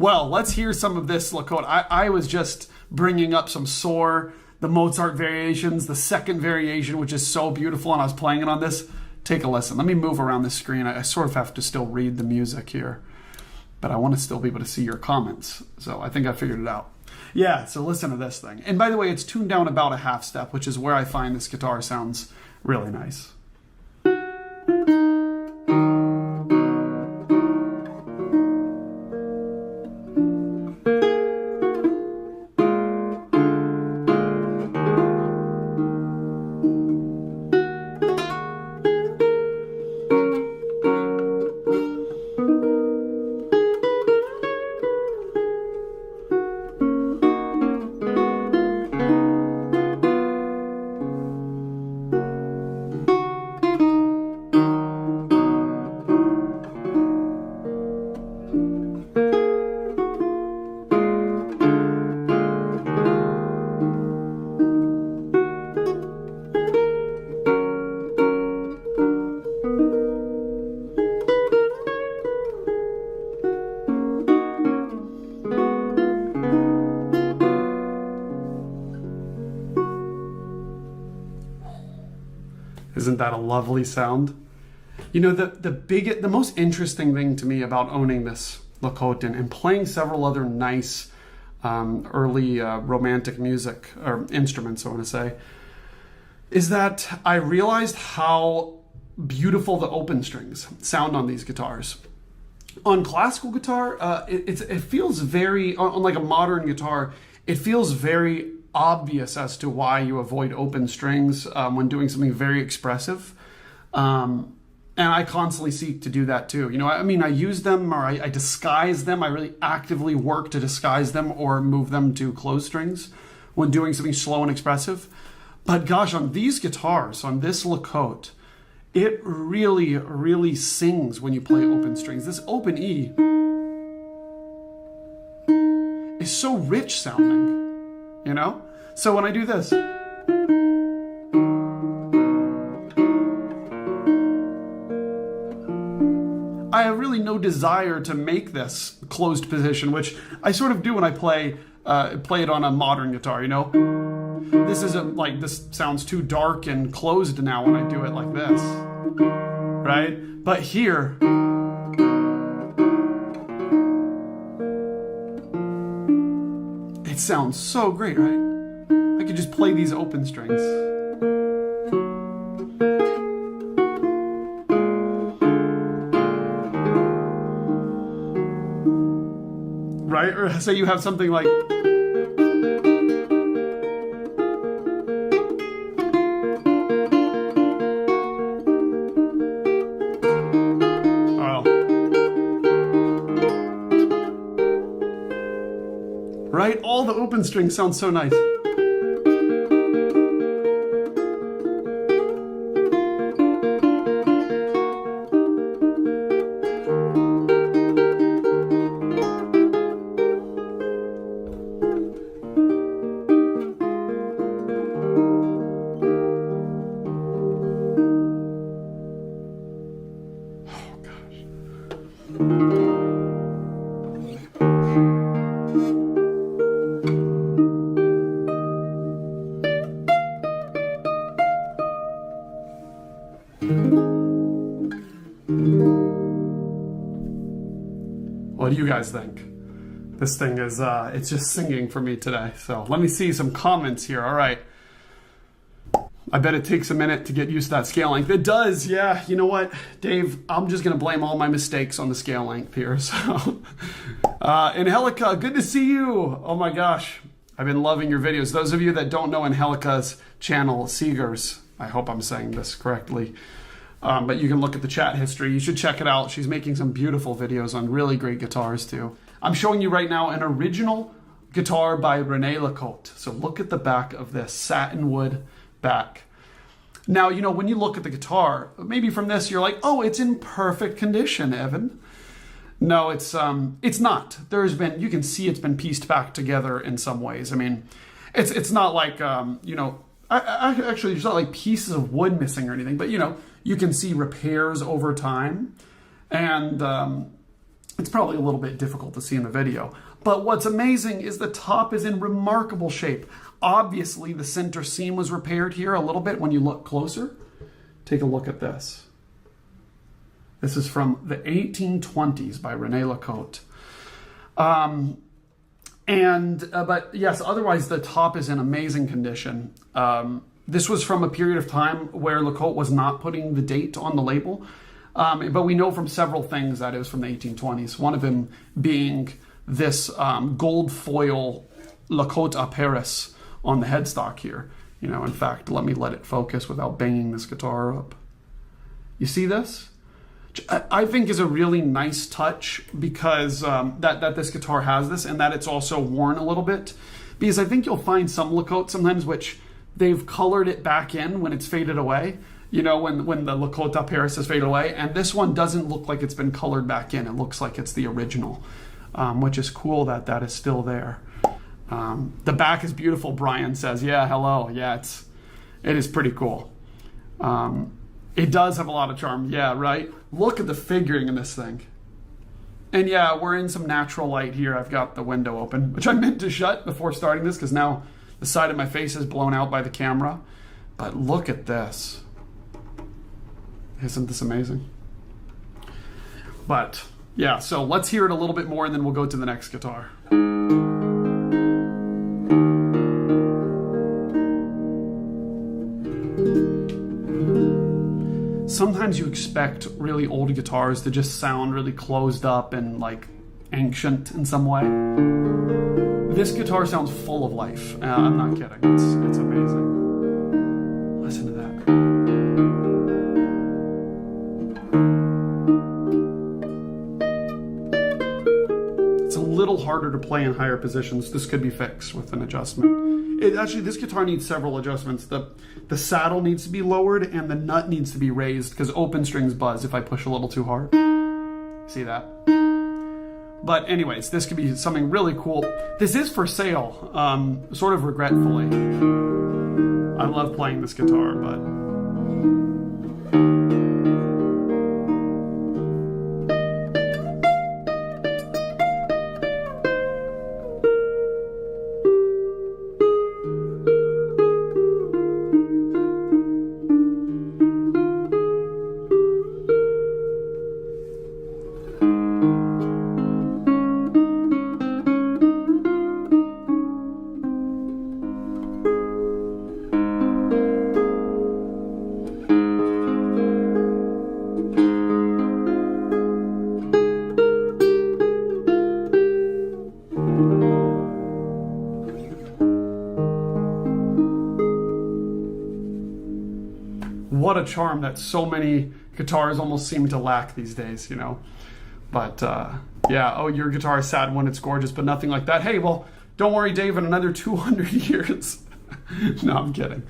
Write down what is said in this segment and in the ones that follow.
Well, let's hear some of this Lacôte. I was just bringing up some Sor, the Mozart variations, the second variation, which is so beautiful, and I was playing it on this. Take a listen. Let me move around the screen. I sort of have to still read the music here, but I want to still be able to see your comments. So I think I figured it out. Yeah, so listen to this thing. And by the way, it's tuned down about a half step, which is where I find this guitar sounds really nice. Isn't that a lovely sound? You know, the most interesting thing to me about owning this Lacôte and playing several other nice early romantic music, or instruments, I want to say, is that I realized how beautiful the open strings sound on these guitars. On classical guitar, it feels very, on like a modern guitar, it feels very obvious as to why you avoid open strings when doing something very expressive. And I constantly seek to do that too. You know, I mean, I use them, or I disguise them. I really actively work to disguise them or move them to closed strings when doing something slow and expressive. But gosh, on these guitars, on this Lacôte, it really, really sings when you play open strings. This open E is so rich sounding. You know? So when I do this, I have really no desire to make this closed position, which I sort of do when I play it on a modern guitar, you know? This isn't like, this sounds too dark and closed now when I do it like this, right? But here, it sounds so great, right? I could just play these open strings. Right? Or say you have something like... Right? All the open strings sound so nice. Oh gosh. What do you guys think? This thing is, it's just singing for me today. So let me see some comments here. All right. I bet it takes a minute to get used to that scale length. It does, yeah. You know what, Dave? I'm just going to blame all my mistakes on the scale length here. So, Angelica, good to see you. Oh my gosh. I've been loving your videos. Those of you that don't know Angelica's channel, Seegers, I hope I'm saying this correctly. But you can look at the chat history. You should check it out. She's making some beautiful videos on really great guitars too. I'm showing you right now an original guitar by Rene Lacote. So look at the back of this satin wood back. Now, you know, when you look at the guitar, maybe from this you're like, oh, it's in perfect condition, Evan. No, it's not. There's been, you can see it's been pieced back together in some ways. I mean, it's not like, you know, actually, there's not like pieces of wood missing or anything, but you know, you can see repairs over time. And It's probably a little bit difficult to see in the video. But what's amazing is the top is in remarkable shape. Obviously, the center seam was repaired here a little bit when you look closer. Take a look at this. This is from the 1820s by Rene Lacote. But yes, otherwise the top is in amazing condition. This was from a period of time where Lacote was not putting the date on the label. But we know from several things that it was from the 1820s. One of them being this gold foil Lacôte à Paris on the headstock here. You know, in fact, let me let it focus without banging this guitar up. You see this? I think is a really nice touch because that this guitar has this, and that it's also worn a little bit. Because I think you'll find some Lacôte sometimes which they've colored it back in when it's faded away. You know, when the Lacôte à Paris is faded away, and this one doesn't look like it's been colored back in. It looks like it's the original, which is cool that is still there. The back is beautiful, Brian says. Yeah, hello. Yeah, it is pretty cool. It does have a lot of charm. Yeah, right? Look at the figuring in this thing. And yeah, we're in some natural light here. I've got the window open, which I meant to shut before starting this because now the side of my face is blown out by the camera. But look at this. Isn't this amazing? But yeah, so let's hear it a little bit more and then we'll go to the next guitar. Sometimes you expect really old guitars to just sound really closed up and like ancient in some way. This guitar sounds full of life. I'm not kidding. It's amazing. Listen to that. It's a little harder to play in higher positions. This could be fixed with an adjustment. Actually, this guitar needs several adjustments. The saddle needs to be lowered and the nut needs to be raised because open strings buzz if I push a little too hard. See that? But anyways, this could be something really cool. This is for sale, sort of regretfully. I love playing this guitar, but... What a charm that so many guitars almost seem to lack these days, you know. But yeah, oh, your guitar is sad when it's gorgeous, but nothing like that. Hey, well, don't worry, Dave, in another 200 years. No, I'm kidding.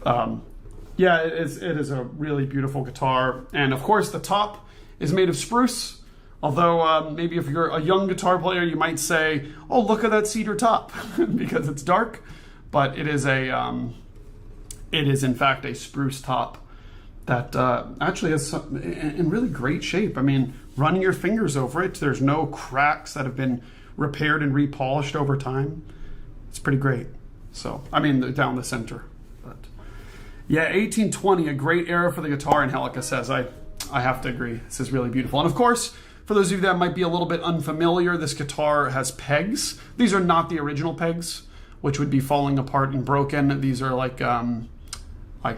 Yeah, it is a really beautiful guitar. And of course, the top is made of spruce. Although maybe if you're a young guitar player, you might say, oh, look at that cedar top because it's dark. But it is in fact a spruce top that actually is in really great shape. I mean, running your fingers over it, there's no cracks that have been repaired and repolished over time. It's pretty great. So, I mean, down the center. But yeah, 1820, a great era for the guitar, and Helica says, I have to agree. This is really beautiful. And of course, for those of you that might be a little bit unfamiliar, this guitar has pegs. These are not the original pegs, which would be falling apart and broken. These are like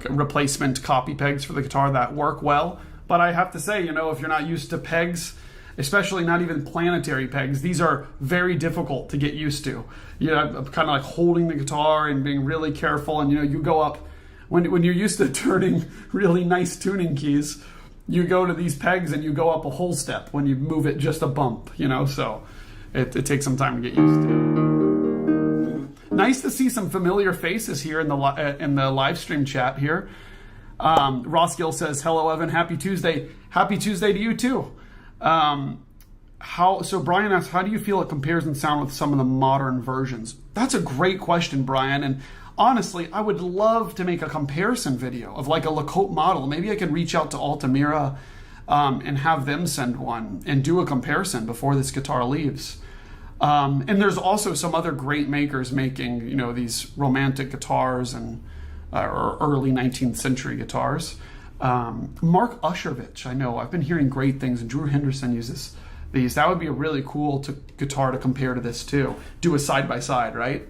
replacement copy pegs for the guitar that work well. But I have to say, you know, if you're not used to pegs, especially not even planetary pegs, these are very difficult to get used to. You know, kind of like holding the guitar and being really careful. And, you know, you go up, when you're used to turning really nice tuning keys, you go to these pegs and you go up a whole step when you move it just a bump, you know, so it takes some time to get used to. Nice to see some familiar faces here in the live stream chat here. Ross Gill says, hello, Evan. Happy Tuesday. Happy Tuesday to you, too. So Brian asks, how do you feel it compares in sound with some of the modern versions? That's a great question, Brian. And honestly, I would love to make a comparison video of like a Lacôte model. Maybe I could reach out to Altamira and have them send one and do a comparison before this guitar leaves. And there's also some other great makers making, you know, these romantic guitars and or early 19th century guitars. Mark Ushervich, I know, I've been hearing great things, and Drew Henderson uses these. That would be a really cool guitar to compare to this too. Do a side by side, right?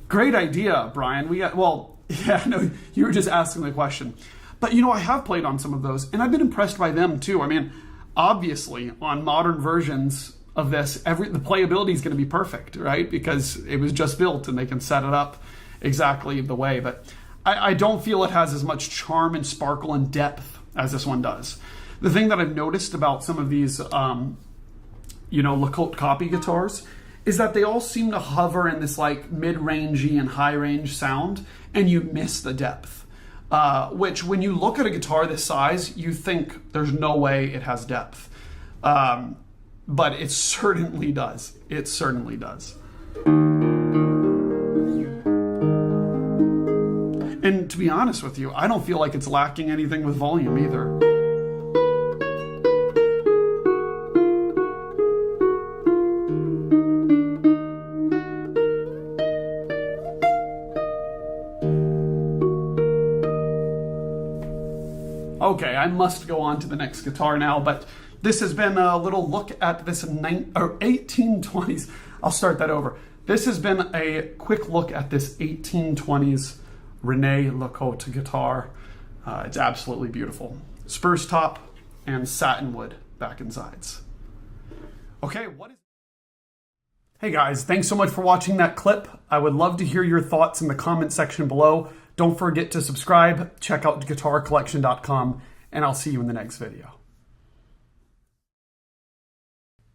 Great idea, Brian. Well, yeah, no, you were just asking the question. But you know, I have played on some of those, and I've been impressed by them too. I mean, obviously, on modern versions of this, the playability is going to be perfect, right? Because it was just built, and they can set it up exactly the way. But I don't feel it has as much charm and sparkle and depth as this one does. The thing that I've noticed about some of these, you know, Lacote copy guitars is that they all seem to hover in this like mid-rangey and high-range sound, and you miss the depth. Which, when you look at a guitar this size, you think there's no way it has depth. But it certainly does. It certainly does. And to be honest with you, I don't feel like it's lacking anything with volume either. Okay, I must go on to the next guitar now, but this has been a little look at this 1820s. I'll start that over. This has been a quick look at this 1820s Rene Lacote guitar. It's absolutely beautiful. Spruce top and satin wood back and sides. Okay, Hey guys, thanks so much for watching that clip. I would love to hear your thoughts in the comment section below. Don't forget to subscribe, check out guitarcollection.com, and I'll see you in the next video.